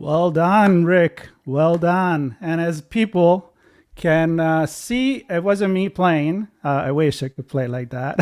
Well done, Rick. Well done. And as people can see, it wasn't me playing. I wish I could play like that.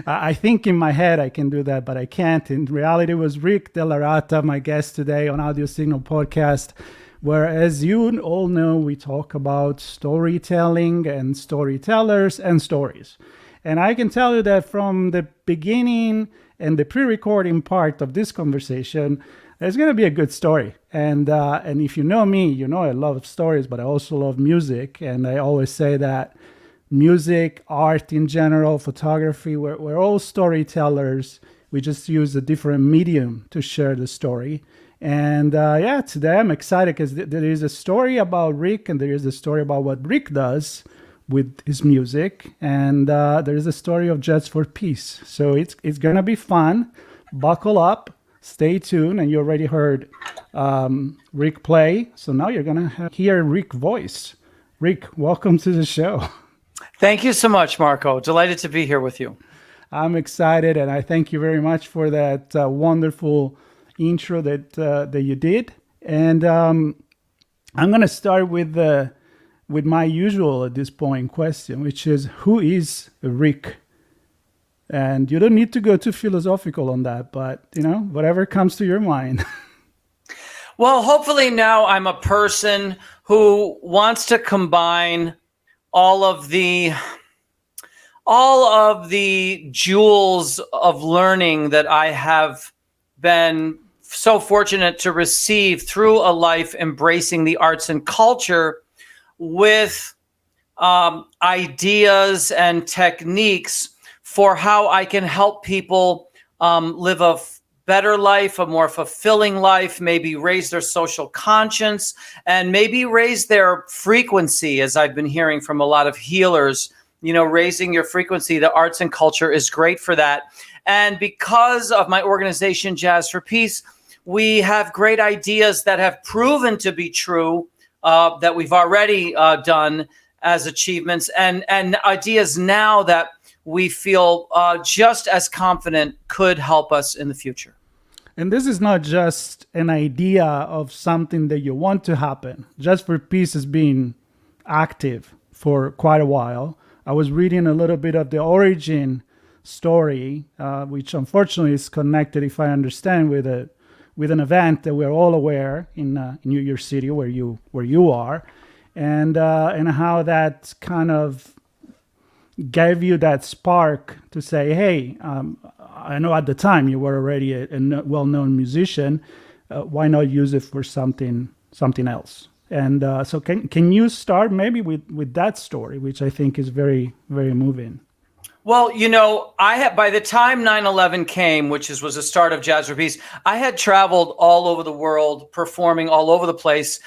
I think in my head I can do that, but I can't. In reality, it was Rick DellaRatta, my guest today on Audio Signal Podcast, where, as you all know, we talk about storytelling and storytellers and stories. And I can tell you that from the beginning and the pre-recording part of this conversation, there's going to be a good story. And if you know me, you know I love stories, but I also love music. And I always say that music, art in general, photography, we're all storytellers. We just use a different medium to share the story. And today I'm excited because there is a story about Rick, and there is a story about what Rick does with his music. And there is a story of Jazz for Peace. So it's going to be fun. Buckle up. Stay tuned, and you already heard Rick play. So now you're going to hear Rick's voice. Rick, welcome to the show. Thank you so much, Marco. Delighted to be here with you. I'm excited, and I thank you very much for that wonderful intro that you did. And I'm going to start with my usual at this point question, which is, who is Rick? And you don't need to go too philosophical on that, but, whatever comes to your mind. Well, hopefully now I'm a person who wants to combine all of the jewels of learning that I have been so fortunate to receive through a life embracing the arts and culture with ideas and techniques for how I can help people live a better life, a more fulfilling life, maybe raise their social conscience, and maybe raise their frequency, as I've been hearing from a lot of healers. Raising your frequency, the arts and culture is great for that. And because of my organization, Jazz for Peace, we have great ideas that have proven to be true, that we've already done as achievements, and ideas now that we feel just as confident could help us in the future. And this is not just an idea of something that you want to happen. Jazz for Peace has been active for quite a while. I was reading a little bit of the origin story, which unfortunately is connected, if I understand, with an event that we're all aware in New York City, where you are, and how that kind of gave you that spark to say, hey, I know at the time you were already a well-known musician. Why not use it for something else? And so can you start maybe with that story, which I think is very, very moving? Well, by the time 9/11 came, was the start of Jazz for Peace, I had traveled all over the world, performing all over the place.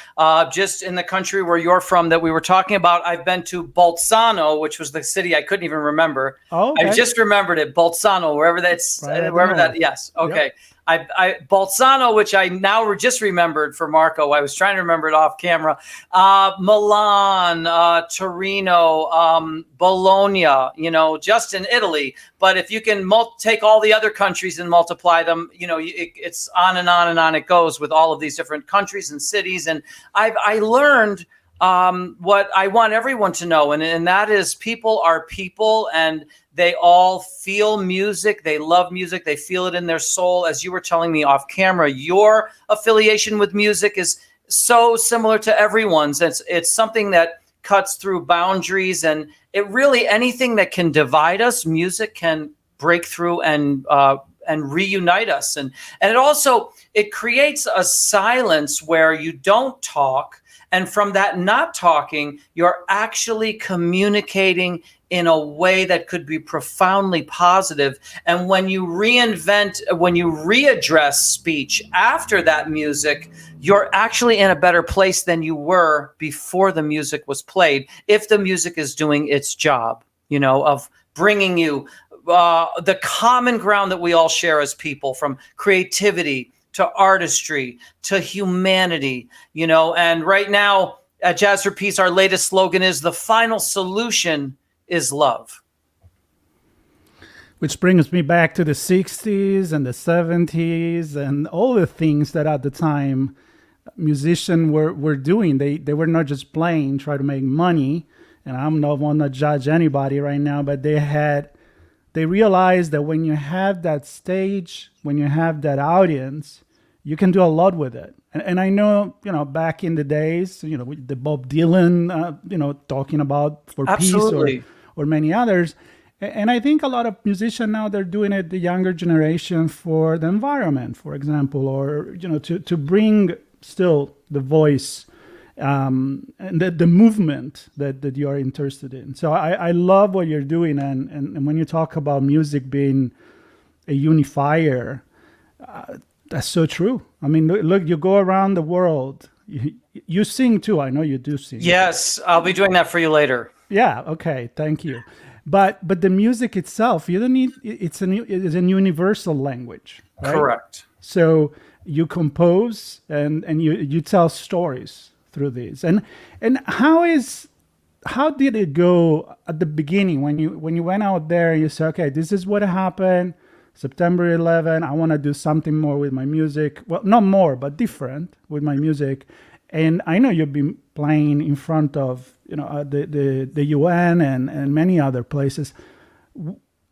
Just in the country where you're from that we were talking about, I've been to Bolzano, which was the city I couldn't even remember. Oh, okay. I just remembered it, Bolzano, wherever that's, right, wherever that, yes, okay. Yep. Bolzano, which I now just remembered for Marco. I was trying to remember it off camera. Milan, Torino, Bologna, just in Italy. But if you can take all the other countries and multiply them, it's on and on and on it goes with all of these different countries and cities. And I learned what I want everyone to know, and that is people are people, and they all feel music. They love music. They feel it in their soul. As you were telling me off camera, your affiliation with music is so similar to everyone's. It's something that cuts through boundaries, and it really, anything that can divide us, music can break through and and reunite us. And it also, it creates a silence where you don't talk. And from that not talking, you're actually communicating in a way that could be profoundly positive. And when you readdress speech after that music, you're actually in a better place than you were before the music was played, if the music is doing its job, of bringing you the common ground that we all share as people, from creativity to artistry to humanity, and right now at Jazz for Peace, our latest slogan is the final solution is love. Which brings me back to the 60s and the 70s and all the things that at the time musicians were doing. They were not just playing, try to make money. And I'm not want to judge anybody right now, but they realized that when you have that stage, when you have that audience, you can do a lot with it. And I know, back in the days, with the Bob Dylan, talking about for Absolutely. peace or many others. And I think a lot of musicians now, they're doing it, the younger generation, for the environment, for example, or, to bring still the voice and the movement that you are interested in. So I love what you're doing. And when you talk about music being a unifier, that's so true. I mean, look, you go around the world, you sing too. I know you do sing. Yes, I'll be doing that for you later. Yeah. Okay. Thank you. But the music itself, you don't need. It's a universal language. Right? Correct. So you compose and you tell stories through these. And how did it go at the beginning when you went out there and you said, okay, this is what happened, September 11. I want to do something more with my music. Well, not more, but different with my music. And I know you've been playing in front of the UN and many other places.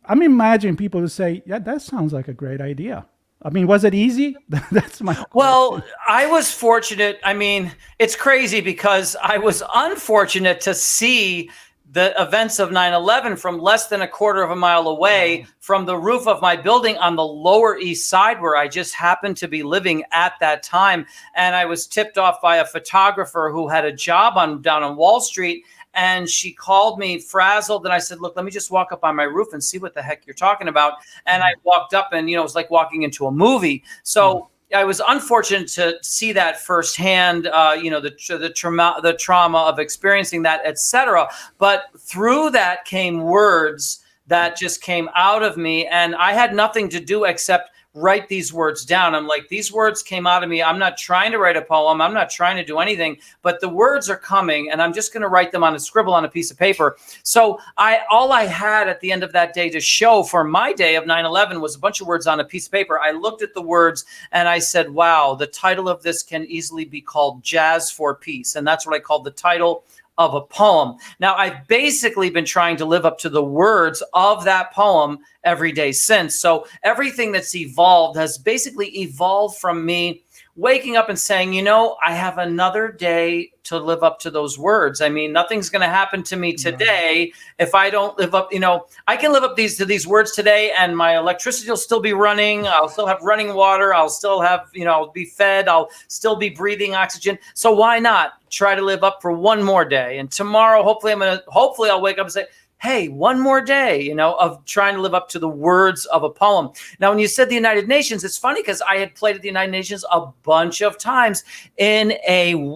I'm imagining people who say, yeah, that sounds like a great idea. I mean, was it easy? That's my question. Well, I was fortunate. I mean, it's crazy because I was unfortunate to see the events of 9/11 from less than a quarter of a mile away from the roof of my building on the Lower East Side, where I just happened to be living at that time. And I was tipped off by a photographer who had a job down on Wall Street. And she called me frazzled. And I said, look, let me just walk up on my roof and see what the heck you're talking about. And I walked up and, it was like walking into a movie. So I was unfortunate to see that firsthand, the trauma of experiencing that, etc. But through that came words that just came out of me. And I had nothing to do except write these words down. I'm like, these words came out of me. I'm not trying to write a poem. I'm not trying to do anything, but the words are coming and I'm just going to write them on a scribble on a piece of paper. So all I had at the end of that day to show for my day of 9/11 was a bunch of words on a piece of paper. I looked at the words and I said, wow, the title of this can easily be called Jazz for Peace. And that's what I called the title of a poem. Now, I've basically been trying to live up to the words of that poem every day since. So everything that's evolved has basically evolved from me waking up and saying, I have another day to live up to those words. I mean, nothing's going to happen to me today if I don't live up, I can live up to these words today and my electricity will still be running. I'll still have running water. I'll still have, I'll be fed. I'll still be breathing oxygen. So why not try to live up for one more day? And tomorrow, hopefully I'll wake up and say, hey, one more day, of trying to live up to the words of a poem. Now, when you said the United Nations, it's funny because I had played at the United Nations a bunch of times in a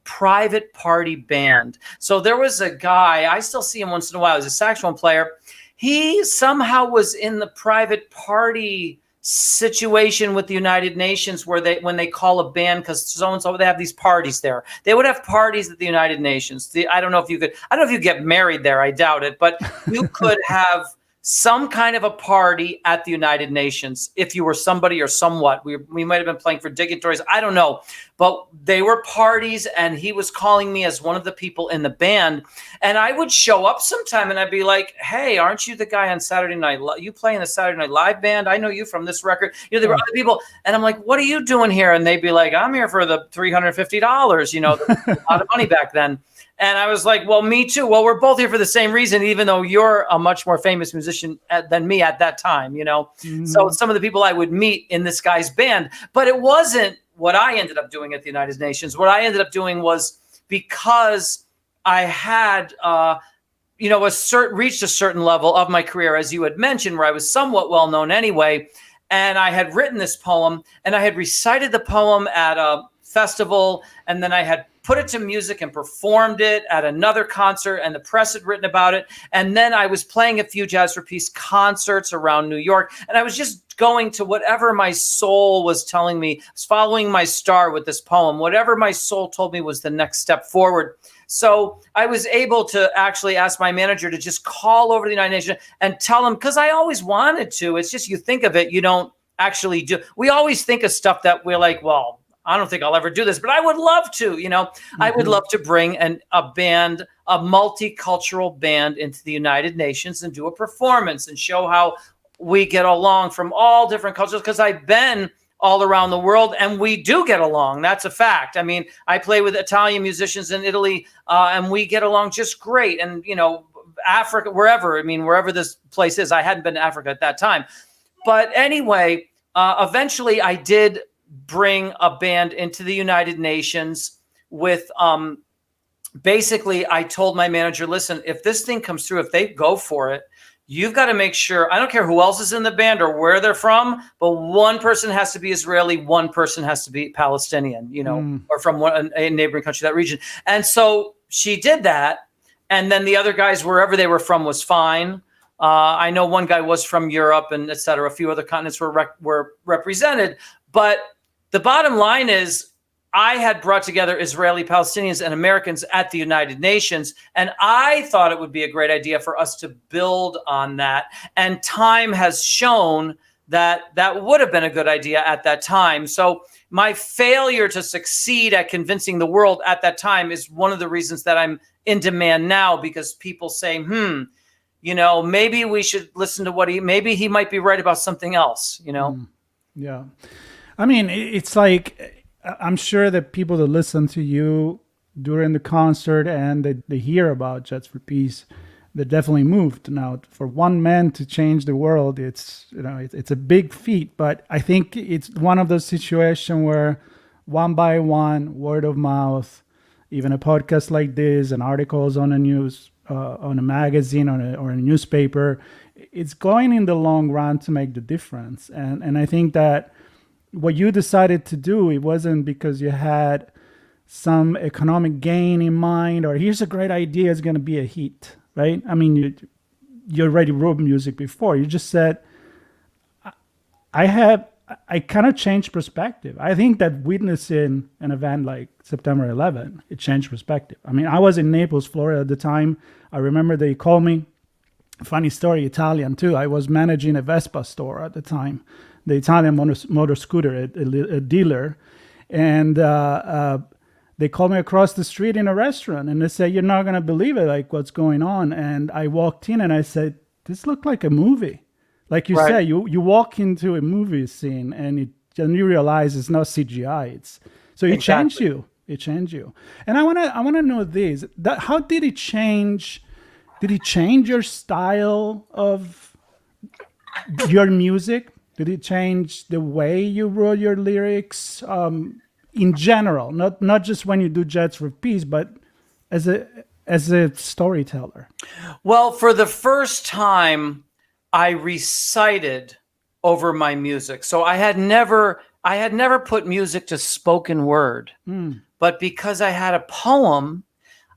private party band. So there was a guy, I still see him once in a while, he's a saxophone player. He somehow was in the private party situation with the United Nations where when they call a band, because so-and-so, they have these parties there. They would have parties at the United Nations. I don't know if you get married there. I doubt it, but you could have some kind of a party at the United Nations if you were somebody or somewhat. We might have been playing for dignitaries. I don't know. But they were parties, and he was calling me as one of the people in the band. And I would show up sometime, and I'd be like, hey, aren't you the guy on Saturday Night? You play in the Saturday Night Live band? I know you from this record. There were other people. And I'm like, what are you doing here? And they'd be like, I'm here for the $350, a lot of money back then. And I was like, well, me too. Well, we're both here for the same reason, even though you're a much more famous musician than me at that time, So some of the people I would meet in this guy's band, but it wasn't what I ended up doing at the United Nations. What I ended up doing was, because I had, reached a certain level of my career, as you had mentioned, where I was somewhat well known anyway. And I had written this poem, and I had recited the poem at a festival, and then I had put it to music and performed it at another concert, and the press had written about it. And then I was playing a few Jazz for Peace concerts around New York, and I was just going to whatever my soul was telling me. I was following my star with this poem. Whatever my soul told me was the next step forward. So I was able to actually ask my manager to just call over to the United Nations and tell him, because I always wanted to. It's just, you think of it, you don't actually do. We always think of stuff that we're like, well, I don't think I'll ever do this, but I would love to, I would love to bring a band, a multicultural band, into the United Nations and do a performance and show how we get along from all different cultures, because I've been all around the world and we do get along. That's a fact. I mean, I play with Italian musicians in Italy and we get along just great. And, Africa, wherever this place is. I hadn't been to Africa at that time. But anyway, eventually I did bring a band into the United Nations with, basically I told my manager, listen, if this thing comes through, if they go for it, you've got to make sure, I don't care who else is in the band or where they're from, but one person has to be Israeli, one person has to be Palestinian, or from a neighboring country, that region. And so she did that. And then the other guys, wherever they were from, was fine. I know one guy was from Europe and et cetera. A few other continents were represented. But the bottom line is, I had brought together Israeli, Palestinians, and Americans at the United Nations, and I thought it would be a great idea for us to build on that. And time has shown that that would have been a good idea at that time. So my failure to succeed at convincing the world at that time is one of the reasons that I'm in demand now, because people say, maybe we should listen to maybe he might be right about something else, Yeah. I mean, it's like, I'm sure that people that listen to you during the concert and they hear about Jazz for Peace, they're definitely moved. Now, for one man to change the world, it's a big feat. But I think it's one of those situations where one by one, word of mouth, even a podcast like this, and articles on a news, on a magazine, or a newspaper, it's going in the long run to make the difference. And I think that what you decided to do, it wasn't because you had some economic gain in mind, or here's a great idea, it's going to be a hit, right? I mean, you already wrote music before. You just said, I kind of changed perspective. I think that witnessing an event like September 11, it changed perspective. I mean, I was in Naples, Florida at the time. I remember they called me. Funny story, Italian too. I was managing a Vespa store at the time, the Italian motor scooter, a dealer. And they called me across the street in a restaurant, and they said, you're not going to believe it, like what's going on. And I walked in and I said, this looked like a movie. Like you said, you walk into a movie scene and you realize it's not CGI. It changed you. It changed you. And I want to know this. How did it change? Did it change your style of your music? Did it change the way you wrote your lyrics in general? Not just when you do Jazz for Peace, but as a storyteller. Well, for the first time, I recited over my music. So I had never put music to spoken word, but because I had a poem,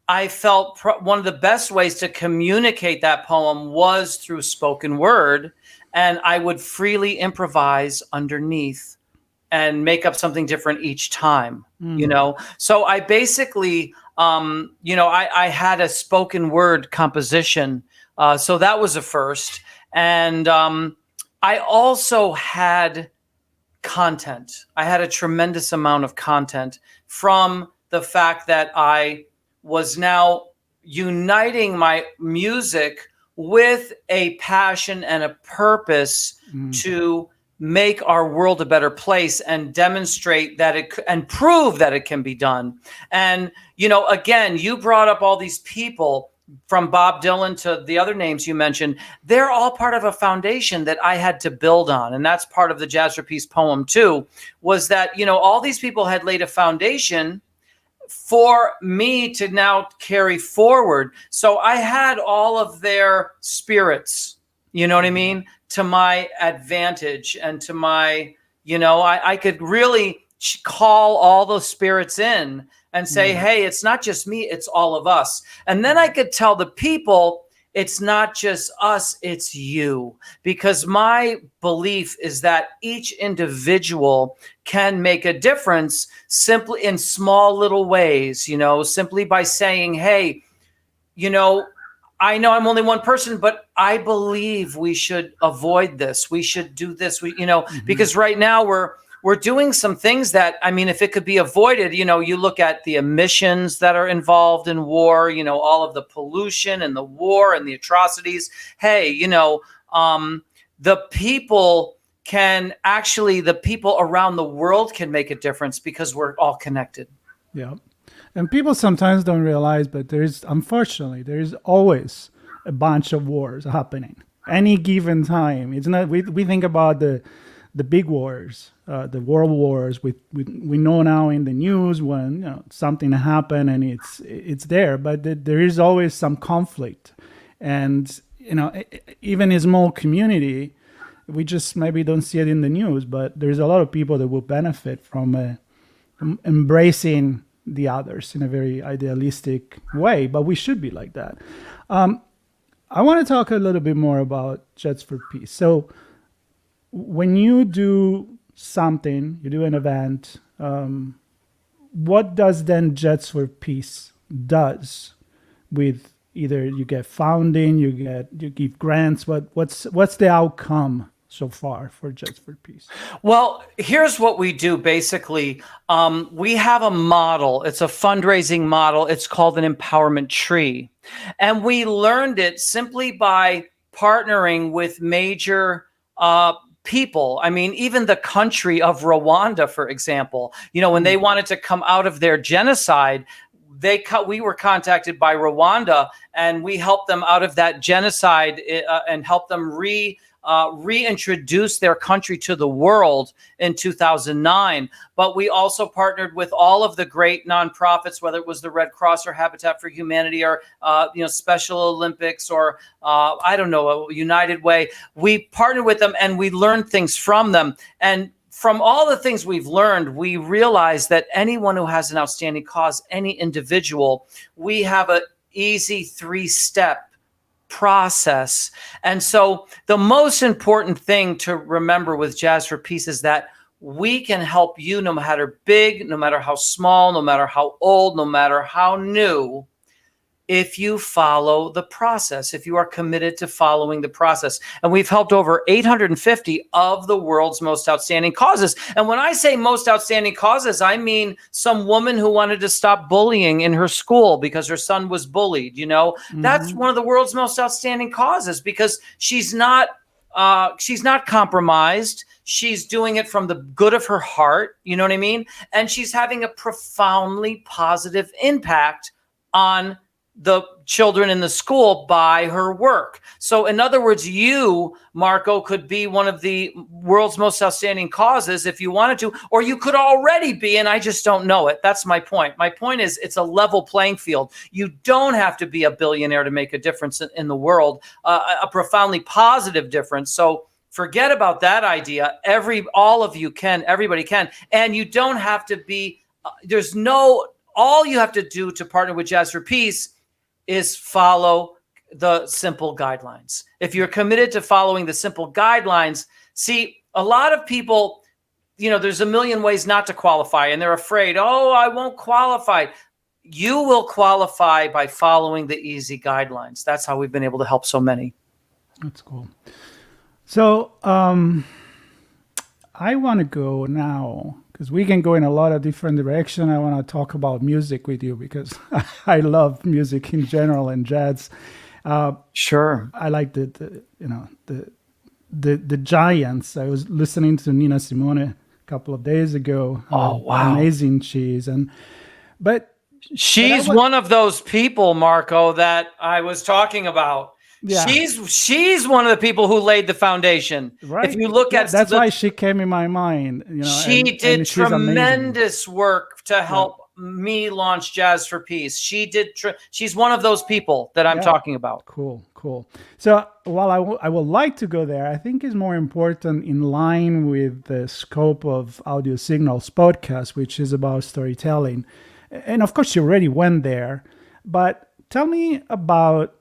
I felt one of the best ways to communicate that poem was through spoken word, and I would freely improvise underneath and make up something different each time, So I basically, I had a spoken word composition. So that was a first. And I also had content. I had a tremendous amount of content from the fact that I was now uniting my music with a passion and a purpose to make our world a better place and demonstrate that and prove that it can be done. And, again, you brought up all these people from Bob Dylan to the other names you mentioned. They're all part of a foundation that I had to build on. And that's part of the Jazzerpeace poem too, was that, all these people had laid a foundation for me to now carry forward. So I had all of their spirits, you know what I mean, to my advantage and to my, I could really call all those spirits in and say, hey, it's not just me, it's all of us. And then I could tell the people, it's not just us, it's you. Because my belief is that each individual can make a difference simply in small little ways, simply by saying, hey, I know I'm only one person, but I believe we should avoid this. We should do this. Because right now we're doing some things that, if it could be avoided, you look at the emissions that are involved in war, all of the pollution and the war and the atrocities. Hey, the people around the world can make a difference because we're all connected. Yeah. And people sometimes don't realize, but unfortunately, there's always a bunch of wars happening any given time. It's not, we think about the big wars, the world wars. We know now in the news when something happened and it's there, but there is always some conflict, and even a small community, we just maybe don't see it in the news, but there's a lot of people that will benefit from embracing the others in a very idealistic way, but we should be like that. I want to talk a little bit more about Jets for Peace. So when you do something, you do an event, what does then Jets for Peace does with either you get funding, you give grants, what's the outcome so far for Jets for Peace? Well, here's what we do. Basically, we have a model. It's a fundraising model. It's called an empowerment tree. And we learned it simply by partnering with major people. Even the country of Rwanda, for example, when they wanted to come out of their genocide, we were contacted by Rwanda, and we helped them out of that genocide and helped them reintroduce their country to the world in 2009. But we also partnered with all of the great nonprofits, whether it was the Red Cross or Habitat for Humanity or Special Olympics or United Way. We partnered with them and we learned things from them. And from all the things we've learned, we realized that anyone who has an outstanding cause, any individual, we have an easy 3-step process. And so the most important thing to remember with Jazz for Peace is that we can help you no matter big, no matter how small, no matter how old, no matter how new, if you follow the process, if you are committed to following the process. And we've helped over 850 of the world's most outstanding causes. And when I say most outstanding causes, I mean some woman who wanted to stop bullying in her school because her son was bullied. That's one of the world's most outstanding causes because she's not compromised. She's doing it from the good of her heart. You know what I mean? And she's having a profoundly positive impact on the children in the school by her work. So in other words, you, Marco, could be one of the world's most outstanding causes if you wanted to, or you could already be, and I just don't know it. That's my point. My point is it's a level playing field. You don't have to be a billionaire to make a difference in the world, a profoundly positive difference. So forget about that idea. All of you can, everybody can. And you don't have to be, all you have to do to partner with Jazz for Peace is follow the simple guidelines. If you're committed to following the simple guidelines, see, a lot of people, there's a million ways not to qualify and they're afraid, I won't qualify. You will qualify by following the easy guidelines. That's how we've been able to help so many. That's cool. So I want to go now, because we can go in a lot of different directions. I want to talk about music with you because I love music in general and jazz. Sure. I like the the giants. I was listening to Nina Simone a couple of days ago. Oh, wow. How amazing she is. But she's one of those people, Marco, that I was talking about. Yeah. She's one of the people who laid the foundation. Right. If you look at that's why she came in my mind. She did tremendous work to help me launch Jazz for Peace. She's one of those people that I'm talking about. Cool. So while I would like to go there, I think it's more important in line with the scope of Audio Signals podcast, which is about storytelling. And of course, you already went there, but tell me about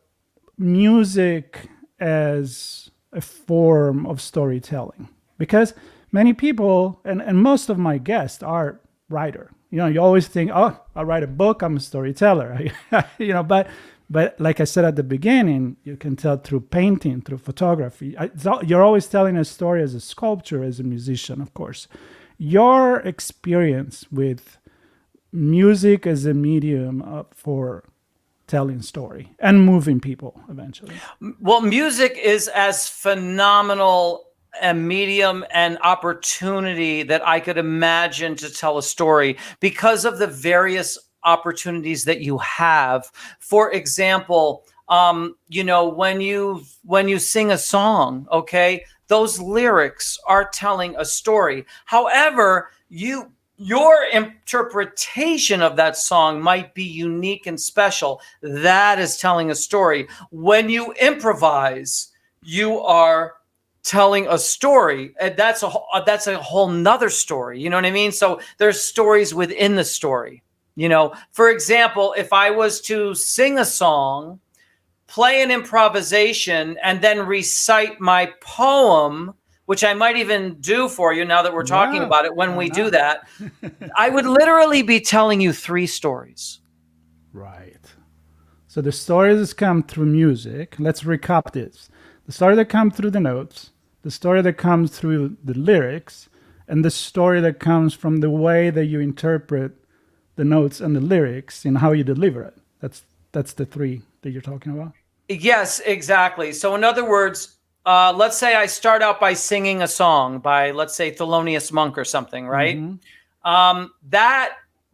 music as a form of storytelling, because many people and most of my guests are writer. You always think, oh, I'll write a book, I'm a storyteller. But like I said at the beginning, you can tell through painting, through photography. You're always telling a story as a sculptor, as a musician, of course. Your experience with music as a medium for telling story and moving people eventually. Well, music is as phenomenal a medium and opportunity that I could imagine to tell a story because of the various opportunities that you have. For example, when you sing a song, okay, those lyrics are telling a story. However, your interpretation of that song might be unique and special. That is telling a story. When you improvise, you are telling a story. That's a whole nother story. You know what I mean? So there's stories within the story. For example, if I was to sing a song, play an improvisation, and then recite my poem, which I might even do for you now that we're talking about it, when we do that, I would literally be telling you 3 stories. Right. So the stories come through music. Let's recap this. The story that comes through the notes, the story that comes through the lyrics, and the story that comes from the way that you interpret the notes and the lyrics and how you deliver it. That's the 3 that you're talking about? Yes, exactly. So in other words, let's say I start out by singing a song by, let's say, Thelonious Monk or something, right? Mm-hmm.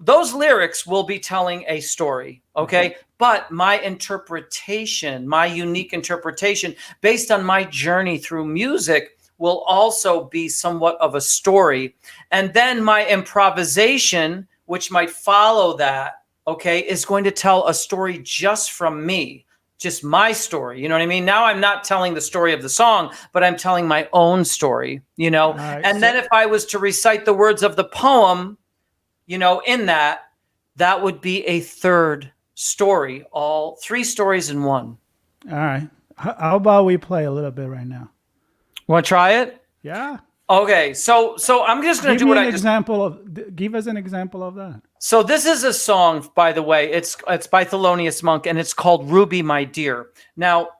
Those lyrics will be telling a story, okay? Mm-hmm. But my interpretation, my unique interpretation, based on my journey through music, will also be somewhat of a story. And then my improvisation, which might follow that, okay, is going to tell a story just from me. Just my story, you know what I mean? Now I'm not telling the story of the song, but I'm telling my own story, Right, and then if I was to recite the words of the poem, in that would be a 3rd story, all 3 stories in one. All right. How about we play a little bit right now? Want to try it? Yeah. Okay, so I'm just going to do what give us an example of that. So this is a song, by the way. It's by Thelonious Monk, and it's called "Ruby, My Dear." Now,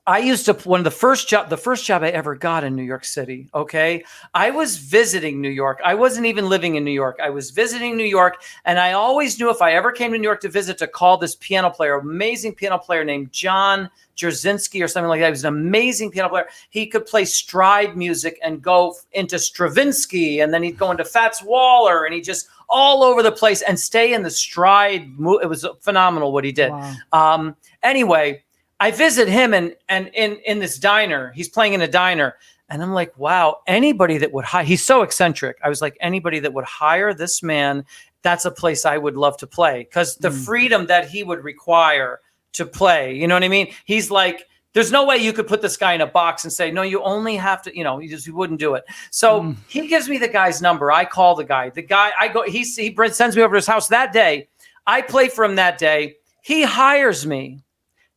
I used to the first job I ever got in New York City. Okay, I was visiting New York. I wasn't even living in New York. I was visiting New York, and I always knew if I ever came to New York to visit, to call this piano player, amazing piano player named John Jerzinski or something like that. He was an amazing piano player. He could play stride music and go into Stravinsky, and then he'd go into Fats Waller, and he just all over the place and stay in the stride. It was phenomenal what he did. Wow. Anyway, I visit him and in this diner. He's playing in a diner, and I'm like, wow, anybody that would hire. He's so eccentric. I was like, anybody that would hire this man, that's a place I would love to play, because the freedom that he would require to play, you know what I mean? He's like, there's no way you could put this guy in a box and say, no, you only have to, you wouldn't do it. So he gives me the guy's number. I call the guy. I go, he sends me over to his house that day. I play for him that day. He hires me.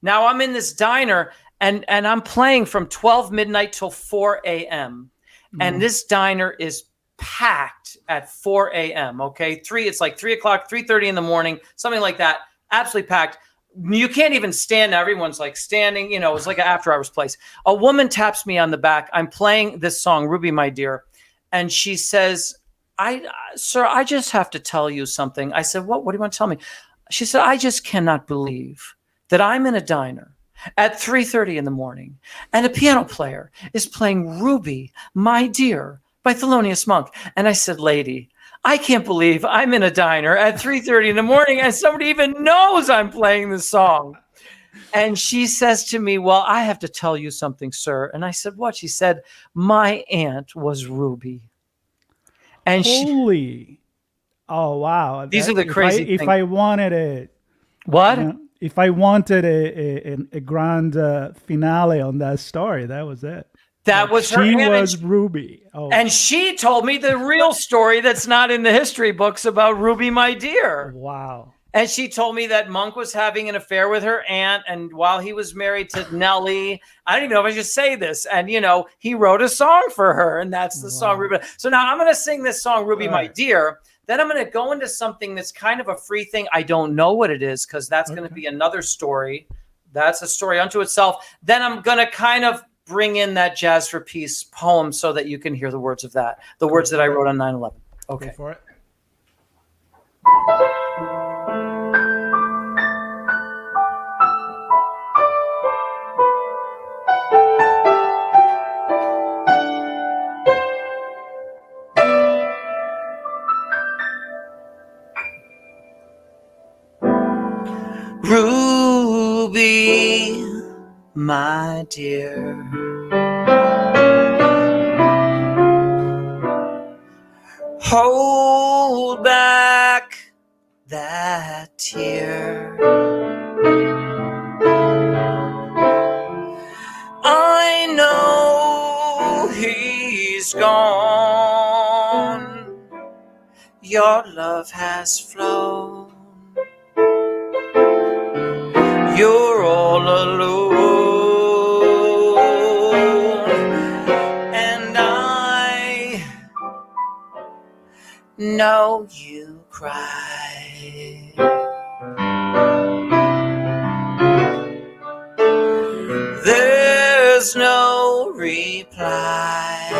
Now I'm in this diner and I'm playing from 12 midnight till 4 a.m. And this diner is packed at 4 a.m. Okay. It's like 3 o'clock, 3:30 in the morning, something like that. Absolutely packed. You can't even stand. Everyone's like standing, it's like an after hours place. A woman taps me on the back. I'm playing this song, "Ruby, My Dear." And she says, sir, I just have to tell you something. I said, what do you want to tell me? She said, I just cannot believe that I'm in a diner at 3:30 in the morning, and a piano player is playing Ruby, My Dear by Thelonious Monk. And I said, lady, I can't believe I'm in a diner at 3:30 in the morning and somebody even knows I'm playing this song. And she says to me, well, I have to tell you something, sir. And I said, what? She said, my aunt was Ruby. And oh wow! These are the crazy things. If I wanted it, what? If I wanted a grand finale on that story, that was it. That was her. She was Ruby. Oh. And she told me the real story that's not in the history books about Ruby, my dear. Wow. And she told me that Monk was having an affair with her aunt. And while he was married to Nellie, I don't even know if I should say this. And, he wrote a song for her. And that's the song, Ruby. So now I'm going to sing this song, Ruby, my dear. Then I'm going to go into something that's kind of a free thing. I don't know what it is because that's going to be another story. That's a story unto itself. Then I'm going to kind of bring in that Jazz for Peace poem so that you can hear the words of that, the words that I wrote on 9/11. Okay. Go for it. Ruby, my dear, hold back that tear. I know he's gone. Your love has flown. You're all alone, and I know you cry. There's no reply.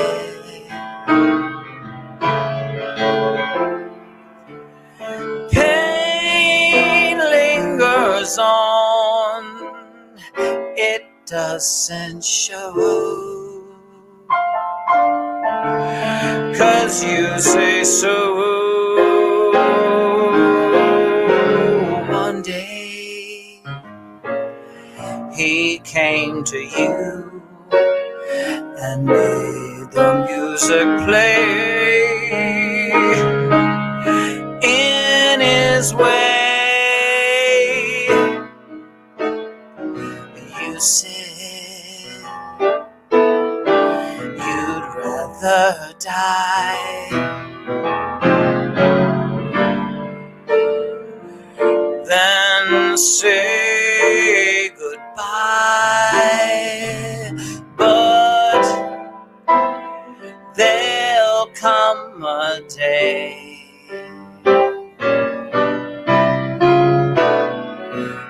Pain lingers on. It doesn't show, 'cause you say so. One day he came to you and made the music play in his way. You said you'd rather die than say goodbye. But there'll come a day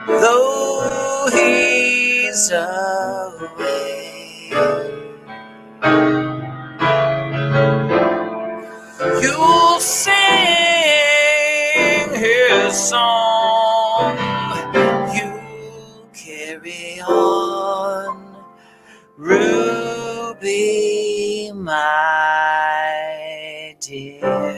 though he's away, you'll sing his song. You carry on, Ruby, my dear.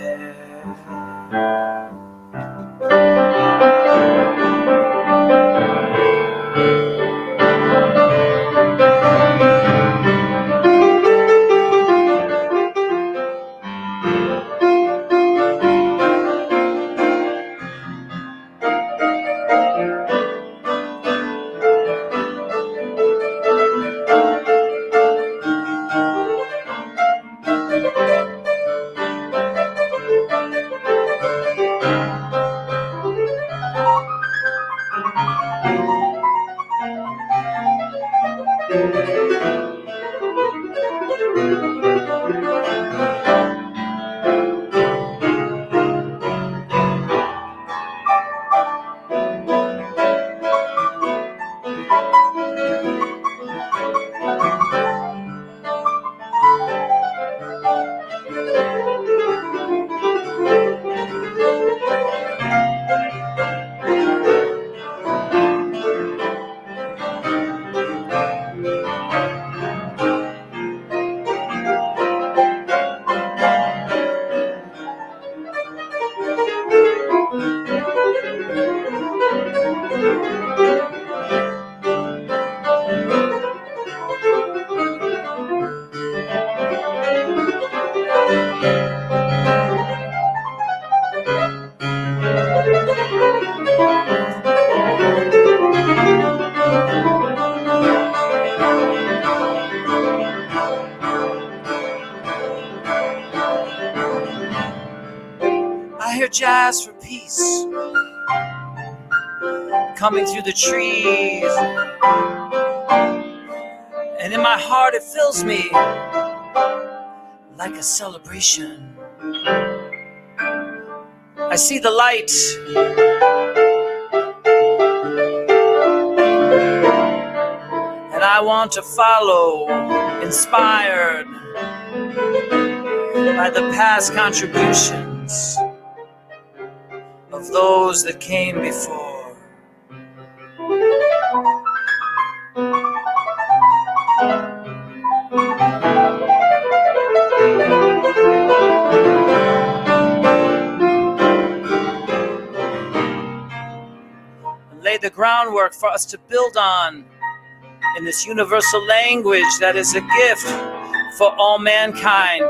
jazz for peace coming through the trees. And in my heart it fills me like a celebration. I see the light. And I want to follow, inspired by the past contributions of those that came before. Lay the groundwork for us to build on in this universal language that is a gift for all mankind.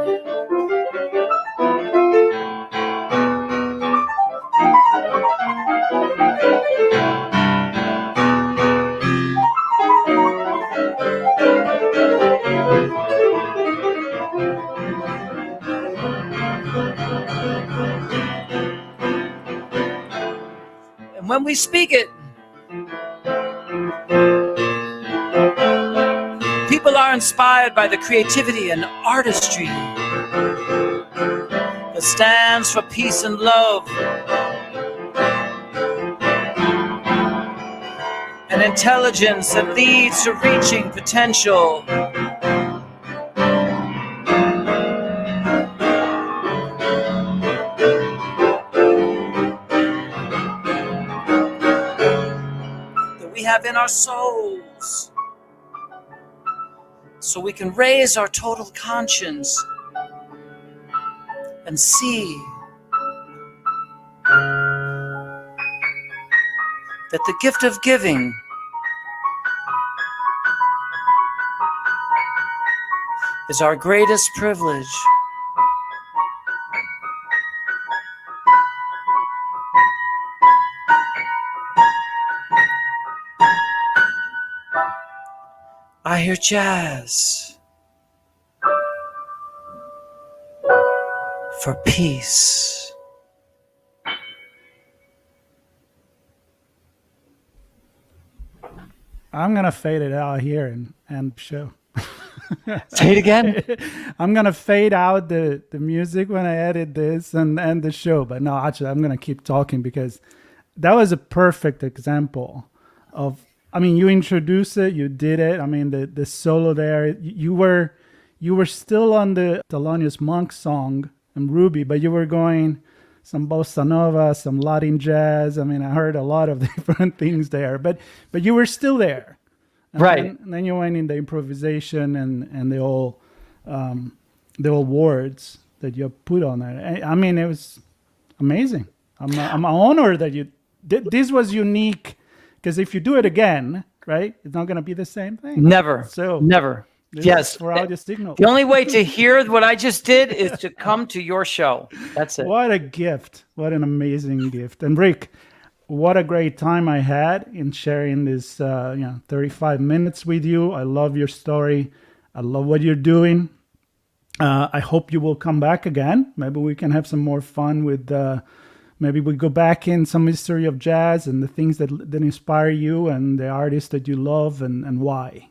And when we speak it, people are inspired by the creativity and artistry that stands for peace and love, and intelligence that leads to reaching potential. That we have in our souls, so we can raise our total conscience and see that the gift of giving is our greatest privilege. I hear jazz for peace. I'm going to fade it out here and end the show. Say it again. I'm going to fade out the music when I edit this and end the show. But no, actually, I'm going to keep talking because that was a perfect example of, I mean, you introduced it, you did it. I mean, the solo there, you were still on the Thelonious Monk song and Ruby, but you were going some bossa nova, some Latin jazz. I mean, I heard a lot of different things there, but you were still there. And Right. then you went in the improvisation and the old words that you put on it. I mean, it was amazing. I'm honored that you did. This was unique because if you do it again, right, it's not going to be the same thing. Never. So never. this Yes. is for audio signal. The only way to hear what I just did is to come to your show. That's it. What a gift. What an amazing gift. And Rick, what a great time I had in sharing this 35 minutes with you. I love your story. I love what you're doing. I hope you will come back again. Maybe we can have some more fun with, maybe we go back in some history of jazz and the things that inspire you and the artists that you love and why.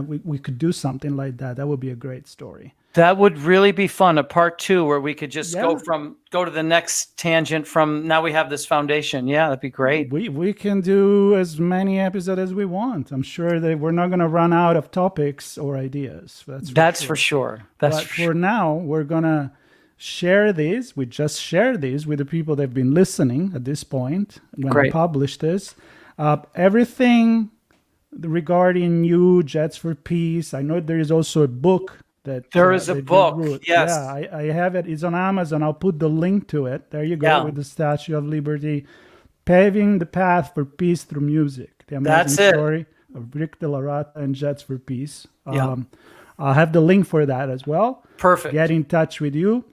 We could do something like that. That would be a great story. That would really be fun. A part 2 where we could just Yeah. go to the next tangent from now we have this foundation. Yeah, that'd be great. We can do as many episodes as we want. I'm sure that we're not going to run out of topics or ideas. That's for sure. But for now, we're going to share these. We just share these with the people that have been listening at this point when we publish this. Everything regarding you, Jets for Peace. I know there is also a book. There is a book. Yes. Yeah, I have it. It's on Amazon. I'll put the link to it. There you go, Yeah. with the Statue of Liberty, paving the path for peace through music. The amazing story of Rick DellaRatta and Jets for Peace. Yeah. I'll have the link for that as well. Perfect. Get in touch with you.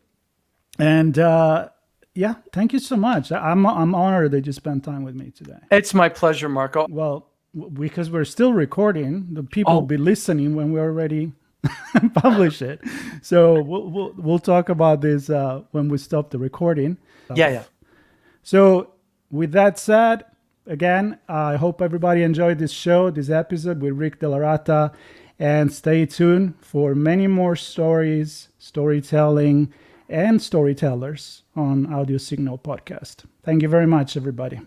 And thank you so much. I'm honored that you spent time with me today. It's my pleasure, Marco. Well, because we're still recording, the people will be listening when we already publish it. So we'll talk about this when we stop the recording. Yeah. So with that said, again, I hope everybody enjoyed this show, this episode with Rick DellaRatta, and stay tuned for many more stories, storytelling, and storytellers on Audio Signal Podcast. Thank you very much, everybody.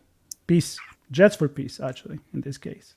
Peace. Jets for peace, actually, in this case.